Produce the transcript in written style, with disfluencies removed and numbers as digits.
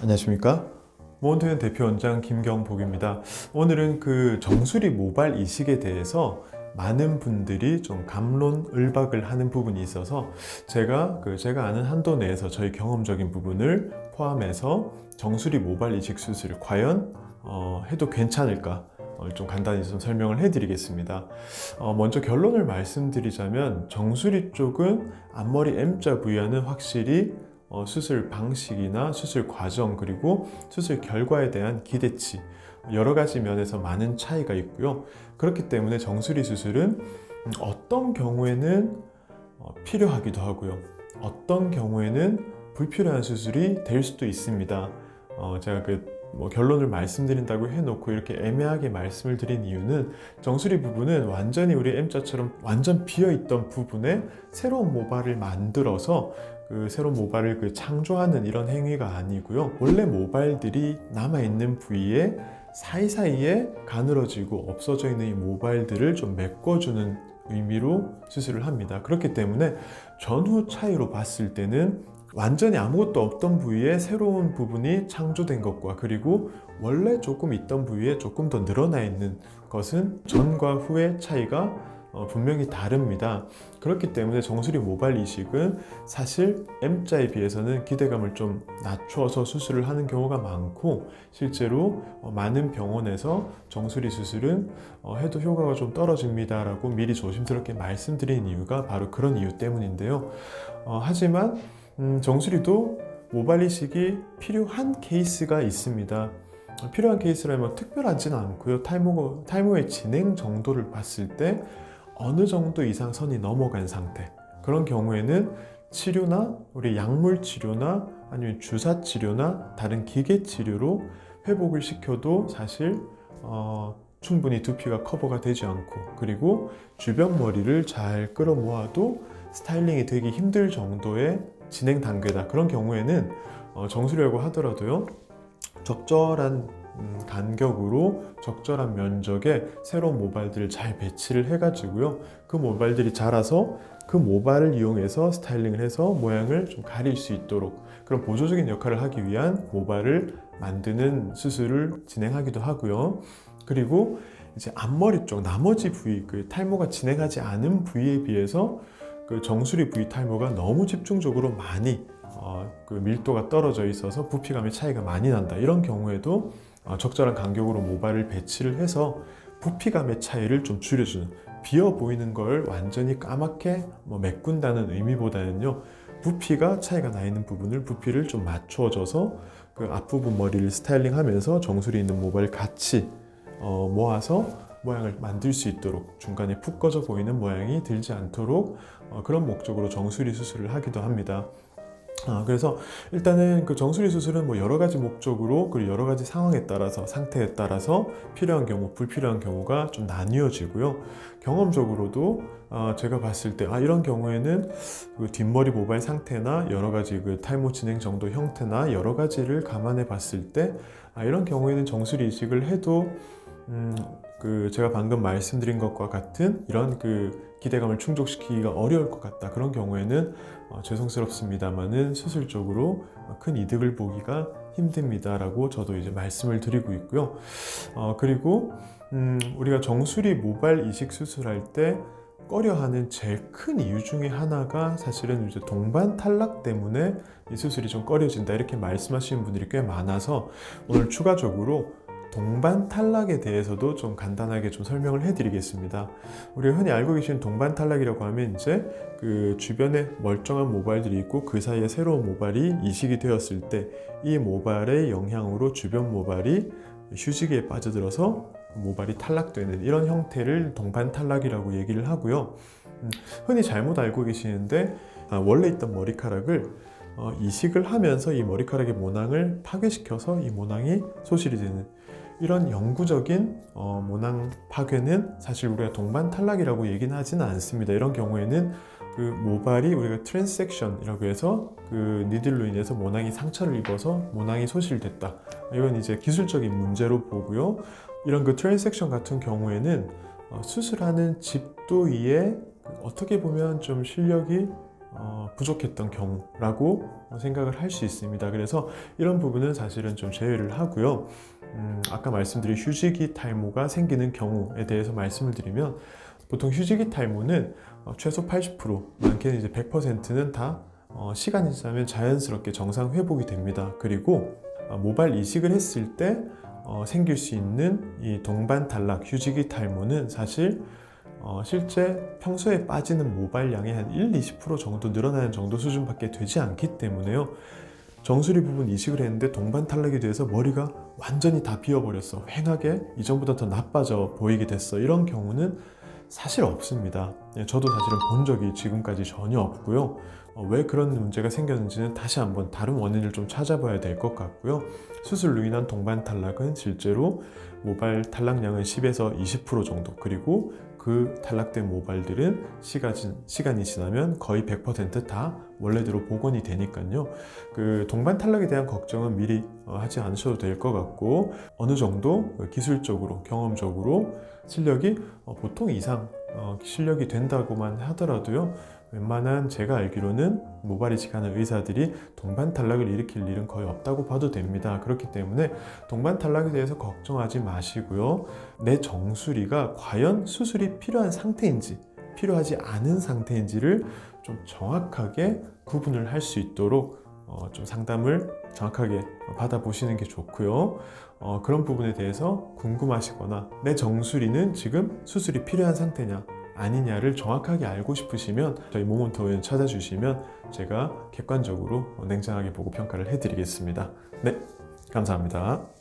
안녕하십니까? 모원토연 대표 원장 김경복입니다. 오늘은 그 정수리 모발 이식에 대해서 많은 분들이 좀 갑론을박을 하는 부분이 있어서 제가 아는 한도 내에서 저희 경험적인 부분을 포함해서 정수리 모발 이식 수술 과연 해도 괜찮을까? 좀 간단히 좀 설명을 해드리겠습니다. 먼저 결론을 말씀드리자면 정수리 쪽은 앞머리 M자 부위와는 확실히 수술 방식이나 수술 과정 그리고 수술 결과에 대한 기대치 여러 가지 면에서 많은 차이가 있고요. 그렇기 때문에 정수리 수술은 어떤 경우에는 필요하기도 하고요. 어떤 경우에는 불필요한 수술이 될 수도 있습니다. 제가 결론을 말씀드린다고 해놓고 이렇게 애매하게 말씀을 드린 이유는 정수리 부분은 완전히 우리 M자처럼 완전 비어있던 부분에 새로운 모발을 만들어서 새로운 모발을 창조하는 이런 행위가 아니고요. 원래 모발들이 남아있는 부위에 사이사이에 가늘어지고 없어져 있는 이 모발들을 좀 메꿔주는 의미로 수술을 합니다. 그렇기 때문에 전후 차이로 봤을 때는 완전히 아무것도 없던 부위에 새로운 부분이 창조된 것과 그리고 원래 조금 있던 부위에 조금 더 늘어나 있는 것은 전과 후의 차이가 분명히 다릅니다. 그렇기 때문에 정수리 모발 이식은 사실 M자에 비해서는 기대감을 좀 낮춰서 수술을 하는 경우가 많고 실제로 많은 병원에서 정수리 수술은 해도 효과가 좀 떨어집니다 라고 미리 조심스럽게 말씀드린 이유가 바로 그런 이유 때문인데요. 하지만 정수리도 모발 이식이 필요한 케이스가 있습니다. 필요한 케이스라면 특별하지는 않고요. 탈모의 진행 정도를 봤을 때 어느 정도 이상 선이 넘어간 상태, 그런 경우에는 치료나 우리 약물 치료나 아니면 주사 치료나 다른 기계 치료로 회복을 시켜도 사실 충분히 두피가 커버가 되지 않고 그리고 주변 머리를 잘 끌어모아도 스타일링이 되기 힘들 정도의 진행 단계다. 그런 경우에는 정수리라고 하더라도요, 적절한 간격으로 적절한 면적에 새로운 모발들을 잘 배치를 해가지고요, 그 모발들이 자라서 그 모발을 이용해서 스타일링을 해서 모양을 좀 가릴 수 있도록 그런 보조적인 역할을 하기 위한 모발을 만드는 수술을 진행하기도 하고요. 그리고 이제 앞머리 쪽 나머지 부위, 탈모가 진행하지 않은 부위에 비해서 정수리 부위 탈모가 너무 집중적으로 많이 밀도가 떨어져 있어서 부피감의 차이가 많이 난다. 이런 경우에도 적절한 간격으로 모발을 배치를 해서 부피감의 차이를 좀 줄여주는, 비어 보이는 걸 완전히 까맣게 메꾼다는 의미보다는요, 부피가 차이가 나 있는 부분을 부피를 좀 맞춰줘서 그 앞부분 머리를 스타일링하면서 정수리 있는 모발을 같이 모아서 모양을 만들 수 있도록 중간에 푹 꺼져 보이는 모양이 들지 않도록 그런 목적으로 정수리 수술을 하기도 합니다. 그래서 일단은 그 정수리 수술은 여러 가지 목적으로 그리고 여러 가지 상황에 따라서 상태에 따라서 필요한 경우 불필요한 경우가 좀 나뉘어지고요. 경험적으로도 제가 봤을 때 이런 경우에는 그 뒷머리 모발 상태나 여러 가지 그 탈모 진행 정도 형태나 여러 가지를 감안해 봤을 때 이런 경우에는 정수리 이식을 해도 제가 방금 말씀드린 것과 같은 이런 기대감을 충족시키기가 어려울 것 같다. 그런 경우에는 죄송스럽습니다만은 수술적으로 큰 이득을 보기가 힘듭니다 라고 저도 이제 말씀을 드리고 있고요. 그리고 우리가 정수리 모발 이식 수술할 때 꺼려하는 제일 큰 이유 중에 하나가 사실은 이제 동반 탈락 때문에 이 수술이 좀 꺼려진다 이렇게 말씀하시는 분들이 꽤 많아서 오늘 추가적으로 동반 탈락에 대해서도 좀 간단하게 좀 설명을 해드리겠습니다. 우리가 흔히 알고 계신 동반 탈락이라고 하면 이제 그 주변에 멀쩡한 모발들이 있고 그 사이에 새로운 모발이 이식이 되었을 때 이 모발의 영향으로 주변 모발이 휴지기에 빠져들어서 모발이 탈락되는 이런 형태를 동반 탈락이라고 얘기를 하고요. 흔히 잘못 알고 계시는데 원래 있던 머리카락을 이식을 하면서 이 머리카락의 모낭을 파괴시켜서 이 모낭이 소실이 되는 이런 영구적인 모낭 파괴는 사실 우리가 동반 탈락이라고 얘기는 하지는 않습니다. 이런 경우에는 그 모발이 우리가 트랜섹션이라고 해서 그 니들로 인해서 모낭이 상처를 입어서 모낭이 소실됐다. 이건 이제 기술적인 문제로 보고요. 이런 그 트랜섹션 같은 경우에는 수술하는 집도의에 어떻게 보면 좀 실력이 부족했던 경우라고 생각을 할 수 있습니다. 그래서 이런 부분은 사실은 좀 제외를 하고요. 아까 말씀드린 휴지기 탈모가 생기는 경우에 대해서 말씀을 드리면, 보통 휴지기 탈모는 최소 80%, 많게는 이제 100%는 다 시간이 지나면 자연스럽게 정상 회복이 됩니다. 그리고 모발 이식을 했을 때 생길 수 있는 이 동반 탈락 휴지기 탈모는 사실 실제 평소에 빠지는 모발량의 한 1-20% 정도 늘어나는 정도 수준밖에 되지 않기 때문에요. 정수리 부분 이식을 했는데 동반 탈락이 돼서 머리가 완전히 다 비어버렸어, 휑하게 이전보다 더 나빠져 보이게 됐어, 이런 경우는 사실 없습니다. 저도 사실은 본 적이 지금까지 전혀 없고요. 왜 그런 문제가 생겼는지는 다시 한번 다른 원인을 좀 찾아봐야 될 것 같고요. 수술로 인한 동반 탈락은 실제로 모발 탈락량은 10에서 20% 정도, 그리고 그 탈락된 모발들은 시간이 지나면 거의 100%다 원래대로 복원이 되니까요. 그 동반 탈락에 대한 걱정은 미리 하지 않으셔도 될 것 같고, 어느 정도 기술적으로 경험적으로 실력이 보통 이상 실력이 된다고만 하더라도요, 웬만한 제가 알기로는 모발 이식하는 의사들이 동반 탈락을 일으킬 일은 거의 없다고 봐도 됩니다. 그렇기 때문에 동반 탈락에 대해서 걱정하지 마시고요. 내 정수리가 과연 수술이 필요한 상태인지 필요하지 않은 상태인지를 좀 정확하게 구분을 할 수 있도록 좀 상담을 정확하게 받아보시는 게 좋고요. 그런 부분에 대해서 궁금하시거나 내 정수리는 지금 수술이 필요한 상태냐 아니냐를 정확하게 알고 싶으시면 저희 모먼트 오연 찾아주시면 제가 객관적으로 냉정하게 보고 평가를 해드리겠습니다. 네, 감사합니다.